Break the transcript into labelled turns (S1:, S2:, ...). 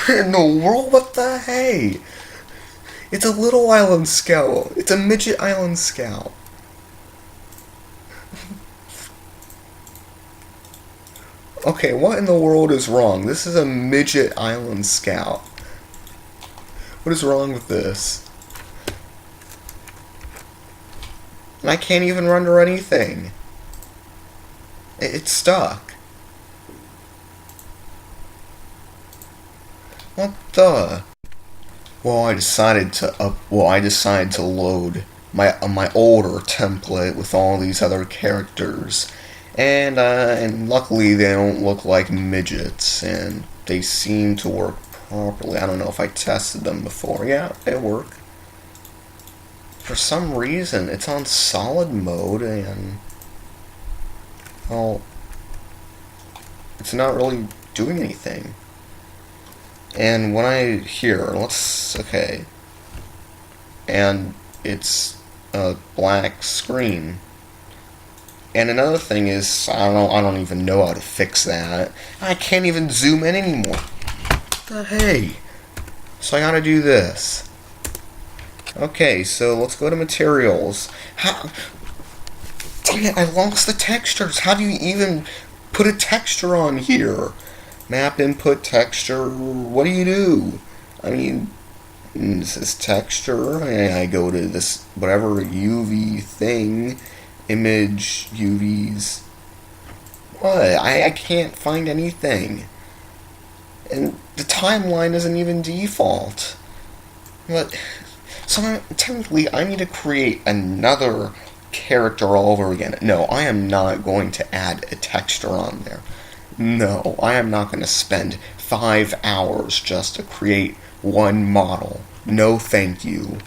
S1: What in the world? What the hey? It's a little island scout. It's a midget island scout. Okay, what in the world is wrong? This is a midget island scout. What is wrong with this? And I can't even render anything. It's stuck. What the? Well, I decided to load my older template with all these other characters, and luckily they don't look like midgets, and they seem to work properly. I don't know if I tested them before. Yeah, they work. For some reason, it's on solid mode, and well, it's not really doing anything. And when okay, and it's a black screen. And another thing is, I don't even know how to fix that. I can't even zoom in anymore. What the hey? So I gotta do this. Okay, so let's go to materials. How? Dang it, I lost the textures. How do you even put a texture on here? Map input texture. What do you do? I mean, this is texture, and I go to this whatever UV thing, image UVs. What? I can't find anything, and the timeline isn't even default. But so technically, I need to create another character all over again. No, I am not going to add a texture on there. No, I am not going to spend 5 hours just to create one model. No, thank you.